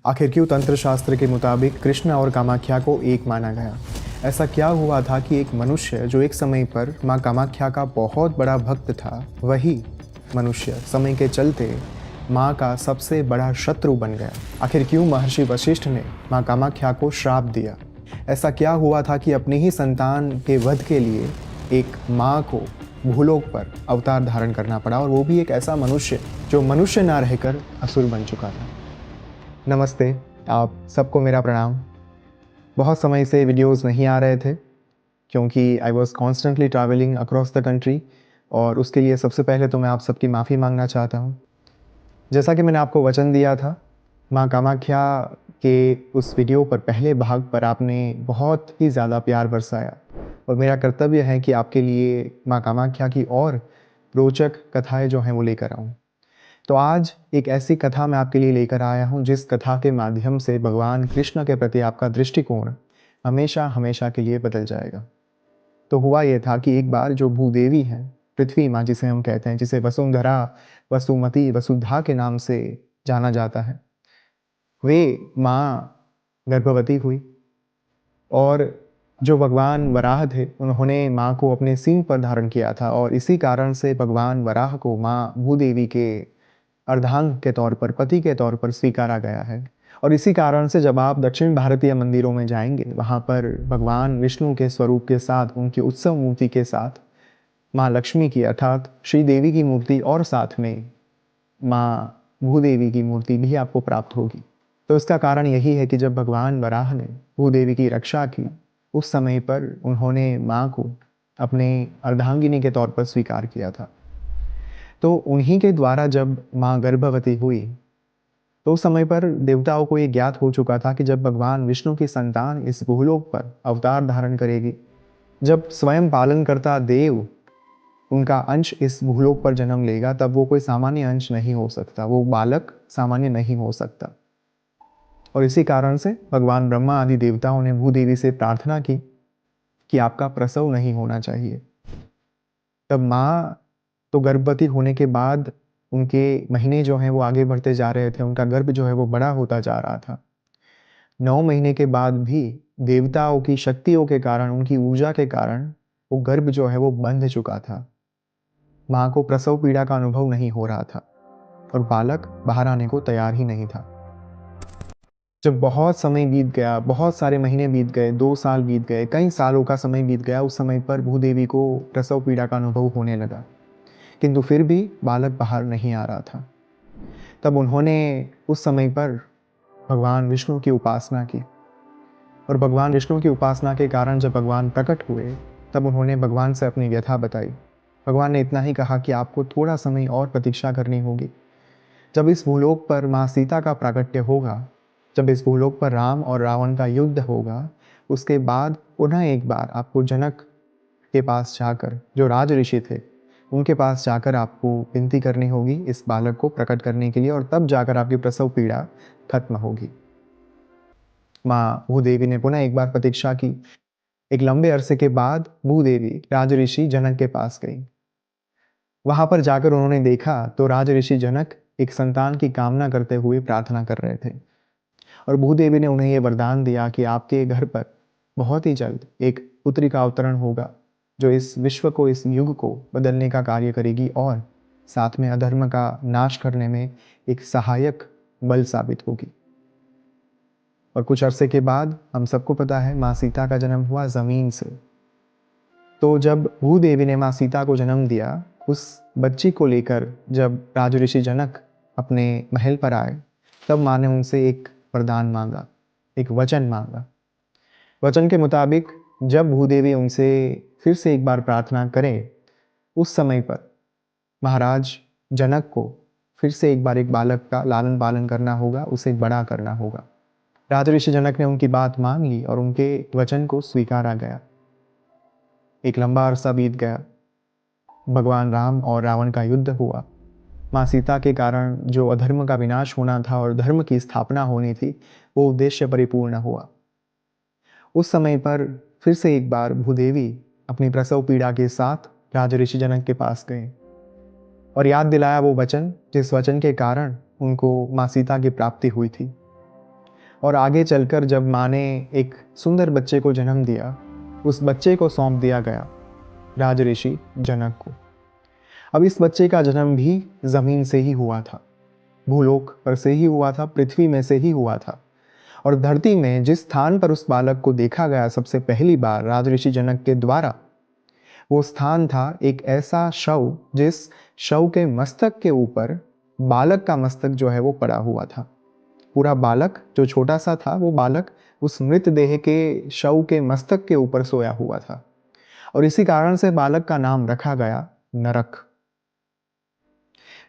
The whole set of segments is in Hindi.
आखिर क्यों तंत्र शास्त्र के मुताबिक कृष्ण और कामाख्या को एक माना गया? ऐसा क्या हुआ था कि एक मनुष्य जो एक समय पर माँ कामाख्या का बहुत बड़ा भक्त था, वही मनुष्य समय के चलते माँ का सबसे बड़ा शत्रु बन गया? आखिर क्यों महर्षि वशिष्ठ ने माँ कामाख्या को श्राप दिया? ऐसा क्या हुआ था कि अपनी ही संतान के वध के लिए एक माँ को भूलोक पर अवतार धारण करना पड़ा, और वो भी एक ऐसा मनुष्य जो मनुष्य ना रहकर असुर बन चुका था? नमस्ते, आप सबको मेरा प्रणाम। बहुत समय से वीडियोस नहीं आ रहे थे क्योंकि I was constantly travelling across the country, और उसके लिए सबसे पहले तो मैं आप सबकी माफ़ी मांगना चाहता हूँ। जैसा कि मैंने आपको वचन दिया था, माँ कामाख्या के उस वीडियो पर पहले भाग पर आपने बहुत ही ज़्यादा प्यार बरसाया, और मेरा कर्तव्य है कि आपके लिए माँ कामाख्या की और रोचक कथाएँ जो हैं वो लेकर आऊँ। तो आज एक ऐसी कथा मैं आपके लिए लेकर आया हूँ जिस कथा के माध्यम से भगवान कृष्ण के प्रति आपका दृष्टिकोण हमेशा हमेशा के लिए बदल जाएगा। तो हुआ यह था कि एक बार जो भूदेवी हैं, पृथ्वी माँ जिसे हम कहते हैं, जिसे वसुंधरा, वसुमती, वसुधा के नाम से जाना जाता है, वे माँ गर्भवती हुई, और जो भगवान वराह थे उन्होंने माँ को अपने सींग पर धारण किया था, और इसी कारण से भगवान वराह को माँ भूदेवी के अर्धांग के तौर पर, पति के तौर पर स्वीकारा गया है। और इसी कारण से जब आप दक्षिण भारतीय मंदिरों में जाएंगे, वहाँ पर भगवान विष्णु के स्वरूप के साथ, उनकी उत्सव मूर्ति के साथ माँ लक्ष्मी की अर्थात श्री देवी की मूर्ति, और साथ में माँ भूदेवी की मूर्ति भी आपको प्राप्त होगी। तो इसका कारण यही है कि जब भगवान वराह ने भूदेवी की रक्षा की, उस समय पर उन्होंने माँ को अपने अर्धांगिनी के तौर पर स्वीकार किया था। तो उन्हीं के द्वारा जब माँ गर्भवती हुई, तो उस समय पर देवताओं को ये ज्ञात हो चुका था कि जब भगवान विष्णु की संतान इस भूलोक पर अवतार धारण करेगी, जब स्वयं पालन करता देव उनका अंश इस भूलोक पर जन्म लेगा, तब वो कोई सामान्य अंश नहीं हो सकता, वो बालक सामान्य नहीं हो सकता। और इसी कारण से भगवान ब्रह्मा आदि देवताओं ने भूदेवी से प्रार्थना की कि आपका प्रसव नहीं होना चाहिए। तब माँ तो गर्भवती होने के बाद उनके महीने जो हैं वो आगे बढ़ते जा रहे थे, उनका गर्भ जो है वो बड़ा होता जा रहा था। 9 महीने के बाद भी देवताओं की शक्तियों के कारण, उनकी ऊर्जा के कारण वो गर्भ जो है वो बंध चुका था। माँ को प्रसव पीड़ा का अनुभव नहीं हो रहा था, और बालक बाहर आने को तैयार ही नहीं था। जब बहुत समय बीत गया, बहुत सारे महीने बीत गए, 2 साल बीत गए, कई सालों का समय बीत गया, उस समय पर भूदेवी को प्रसव पीड़ा का अनुभव होने लगा, किंतु फिर भी बालक बाहर नहीं आ रहा था। तब उन्होंने उस समय पर भगवान विष्णु की उपासना की, और भगवान विष्णु की उपासना के कारण जब भगवान प्रकट हुए, तब उन्होंने भगवान से अपनी व्यथा बताई। भगवान ने इतना ही कहा कि आपको थोड़ा समय और प्रतीक्षा करनी होगी। जब इस भूलोक पर माँ सीता का प्राकट्य होगा, जब इस भूलोक पर राम और रावण का युद्ध होगा, उसके बाद पुनः एक बार आपको जनक के पास जाकर, जो राज ऋषि थे, उनके पास जाकर आपको विनती करनी होगी इस बालक को प्रकट करने के लिए, और तब जाकर आपकी प्रसव पीड़ा खत्म होगी। माँ भूदेवी ने पुनः एक बार प्रतीक्षा की। एक लंबे अरसे के बाद भूदेवी राज ऋषि जनक के पास गई। वहां पर जाकर उन्होंने देखा तो राज ऋषि जनक एक संतान की कामना करते हुए प्रार्थना कर रहे थे, और भूदेवी ने उन्हें यह वरदान दिया कि आपके घर पर बहुत ही जल्द एक पुत्री का अवतरण होगा, जो इस विश्व को, इस युग को बदलने का कार्य करेगी, और साथ में अधर्म का नाश करने में एक सहायक बल साबित होगी। और कुछ अरसे के बाद हम सबको पता है माँ सीता का जन्म हुआ जमीन से। तो जब भूदेवी ने माँ सीता को जन्म दिया, उस बच्ची को लेकर जब राज ऋषि जनक अपने महल पर आए, तब माँ ने उनसे एक वरदान मांगा, एक वचन मांगा। वचन के मुताबिक जब भूदेवी उनसे फिर से एक बार प्रार्थना करें, उस समय पर महाराज जनक को फिर से एक बार एक बालक का लालन पालन करना होगा, उसे बड़ा करना होगा। राज ऋषि जनक ने उनकी बात मान ली और उनके वचन को स्वीकारा गया। एक लंबा अरसा बीत गया, भगवान राम और रावण का युद्ध हुआ। माँ सीता के कारण जो अधर्म का विनाश होना था और धर्म की स्थापना होनी थी, वो उद्देश्य परिपूर्ण हुआ। उस समय पर फिर से एक बार भूदेवी अपनी प्रसव पीड़ा के साथ राज ऋषि जनक के पास गए, और याद दिलाया वो वचन, जिस वचन के कारण उनको माँ सीता की प्राप्ति हुई थी। और आगे चलकर जब माँ ने एक सुंदर बच्चे को जन्म दिया, उस बच्चे को सौंप दिया गया राजऋषि जनक को। अब इस बच्चे का जन्म भी जमीन से ही हुआ था, भूलोक पर से ही हुआ था, पृथ्वी में से ही हुआ था। और धरती में जिस स्थान पर उस बालक को देखा गया सबसे पहली बार राजऋषि जनक के द्वारा, वो स्थान था एक ऐसा शव जिस शव के मस्तक के ऊपर बालक का मस्तक जो है वो पड़ा हुआ था। पूरा बालक जो छोटा सा था, वो बालक उस मृतदेह के शव के मस्तक के ऊपर सोया हुआ था। और इसी कारण से बालक का नाम रखा गया नरक।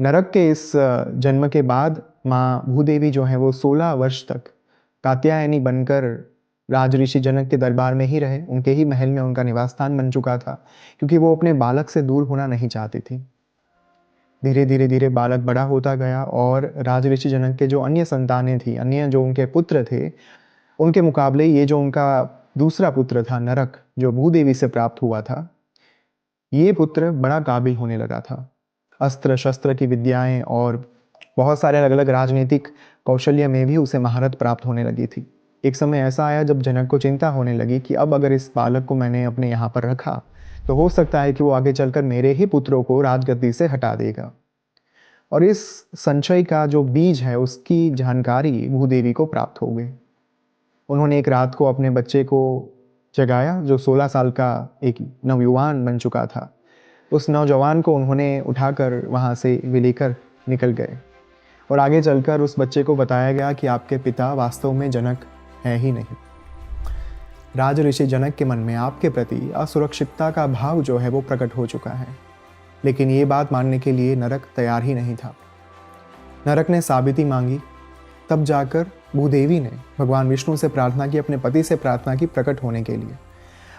नरक के इस जन्म के बाद माँ भूदेवी जो है वो 16 वर्ष तक कात्यायनी बनकर राजऋषि जनक के दरबार में ही रहे। उनके ही महल में उनका निवास स्थान बन चुका था, क्योंकि वो अपने बालक से दूर होना नहीं चाहती थी। धीरे धीरे धीरे बालक बड़ा होता गया और राजऋषि जनक के जो अन्य संतानें थी, अन्य जो उनके पुत्र थे, उनके मुकाबले ये जो उनका दूसरा पुत्र था नरक, जो भूदेवी से प्राप्त हुआ था, ये पुत्र बड़ा काबिल होने लगा था। अस्त्र शस्त्र की विद्याएं और बहुत सारे अलग अलग राजनीतिक कौशल्य में भी उसे महारत प्राप्त होने लगी थी। एक समय ऐसा आया जब जनक को चिंता होने लगी कि अब अगर इस बालक को मैंने अपने यहाँ पर रखा तो हो सकता है कि वो आगे चलकर मेरे ही पुत्रों को राजगद्दी से हटा देगा। और इस संशय का जो बीज है उसकी जानकारी भूदेवी को प्राप्त हो गई। उन्होंने एक रात को अपने बच्चे को जगाया, जो 16 साल का एक नवयुवान बन चुका था। उस नौजवान को उन्होंने उठाकर वहाँ से वे लेकर निकल गए और आगे चलकर उस बच्चे को बताया गया कि आपके पिता वास्तव में जनक है ही नहीं। राजऋषि जनक के मन में आपके प्रति असुरक्षितता का भाव जो है वो प्रकट हो चुका है, लेकिन ये बात मानने के लिए नरक तैयार ही नहीं था। नरक ने साबिती मांगी, तब जाकर भूदेवी ने भगवान विष्णु से प्रार्थना की, अपने पति से प्रार्थना की प्रकट होने के लिए।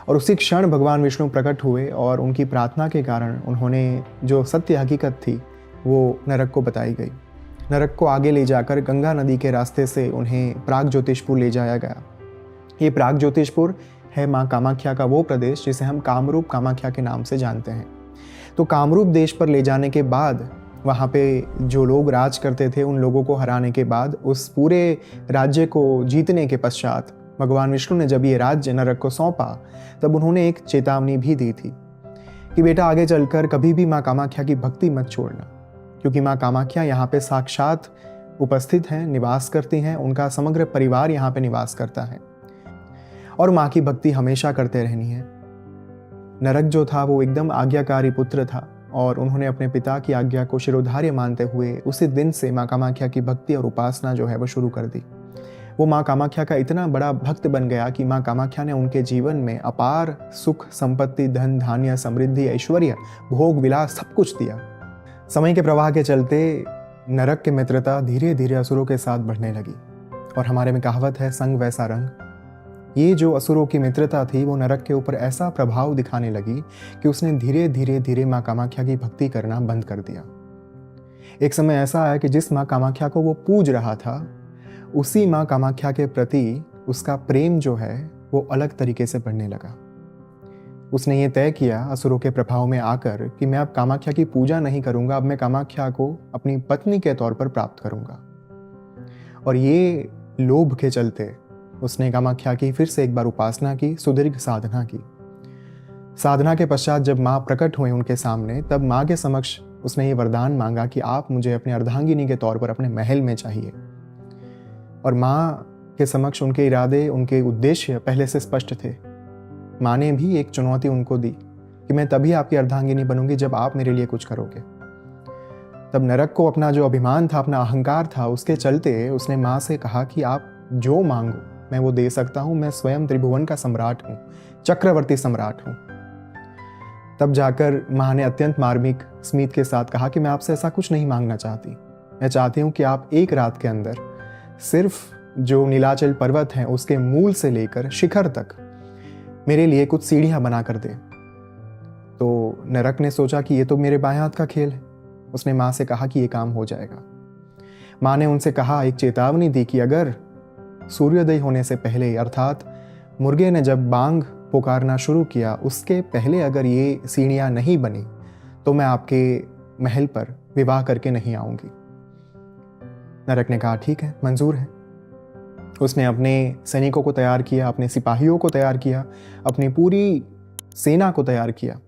और उसी क्षण भगवान विष्णु प्रकट हुए और उनकी प्रार्थना के कारण उन्होंने जो सत्य हकीकत थी वो नरक को बताई गई। नरक को आगे ले जाकर गंगा नदी के रास्ते से उन्हें प्राग ज्योतिषपुर ले जाया गया। ये प्राग ज्योतिषपुर है माँ कामाख्या का वो प्रदेश जिसे हम कामरूप कामाख्या के नाम से जानते हैं। तो कामरूप देश पर ले जाने के बाद वहाँ पे जो लोग राज करते थे, उन लोगों को हराने के बाद, उस पूरे राज्य को जीतने के पश्चात भगवान विष्णु ने जब ये राज्य नरक को सौंपा, तब उन्होंने एक चेतावनी भी दी थी कि बेटा आगे चलकर कभी भी माँ कामाख्या की भक्ति मत छोड़ना, क्योंकि माँ कामाख्या यहाँ पे साक्षात उपस्थित हैं, निवास करती हैं, उनका समग्र परिवार यहाँ पे निवास करता है और माँ की भक्ति हमेशा करते रहनी है। नरक जो था वो एकदम आज्ञाकारी पुत्र था और उन्होंने अपने पिता की आज्ञा को शिरोधार्य मानते हुए उसी दिन से माँ कामाख्या की भक्ति और उपासना जो है वो शुरू कर दी। वो माँ कामाख्या का इतना बड़ा भक्त बन गया कि माँ कामाख्या ने उनके जीवन में अपार सुख, संपत्ति, धन धान्य, समृद्धि, ऐश्वर्य, भोग विलास सब कुछ दिया। समय के प्रवाह के चलते नरक की मित्रता धीरे धीरे असुरों के साथ बढ़ने लगी और हमारे में कहावत है, संग वैसा रंग। ये जो असुरों की मित्रता थी वो नरक के ऊपर ऐसा प्रभाव दिखाने लगी कि उसने धीरे धीरे धीरे माँ कामाख्या की भक्ति करना बंद कर दिया। एक समय ऐसा आया कि जिस माँ कामाख्या को वो पूज रहा था, उसी माँ कामाख्या के प्रति उसका प्रेम जो है वो अलग तरीके से बढ़ने लगा। उसने ये तय किया असुरों के प्रभाव में आकर कि मैं अब कामाख्या की पूजा नहीं करूंगा, अब मैं कामाख्या को अपनी पत्नी के तौर पर प्राप्त करूंगा। और ये लोभ के चलते उसने कामाख्या की फिर से एक बार उपासना की, सुदीर्घ साधना की। साधना के पश्चात जब माँ प्रकट हुए उनके सामने, तब माँ के समक्ष उसने ये वरदान मांगा कि आप मुझे अपने अर्धांगिनी के तौर पर अपने महल में चाहिए। और माँ के समक्ष उनके इरादे, उनके उद्देश्य पहले से स्पष्ट थे। माँ ने भी एक चुनौती उनको दी कि मैं तभी आपकी अर्धांगिनी बनूंगी जब आप मेरे लिए कुछ करोगे। तब नरक को अपना जो अभिमान था, अपना अहंकार था, उसके चलते उसने माँ से कहा कि आप जो मांगो मैं वो दे सकता हूँ, मैं स्वयं त्रिभुवन का सम्राट हूँ, चक्रवर्ती सम्राट हूँ। तब जाकर माँ ने अत्यंत मार्मिक स्मित के साथ कहा कि मैं आपसे ऐसा कुछ नहीं मांगना चाहती, मैं चाहती हूँ कि आप एक रात के अंदर सिर्फ जो नीलाचल पर्वत है उसके मूल से लेकर शिखर तक मेरे लिए कुछ सीढ़ियाँ बना कर दे। तो नरक ने सोचा कि ये तो मेरे बाएं हाथ का खेल है। उसने माँ से कहा कि ये काम हो जाएगा। माँ ने उनसे कहा, एक चेतावनी दी कि अगर सूर्योदय होने से पहले, अर्थात मुर्गे ने जब बांग पुकारना शुरू किया उसके पहले अगर ये सीढ़ियाँ नहीं बनी तो मैं आपके महल पर विवाह करके नहीं आऊँगी। नरक ने कहा ठीक है, मंजूर है। उसने अपने सैनिकों को तैयार किया, अपने सिपाहियों को तैयार किया, अपनी पूरी सेना को तैयार किया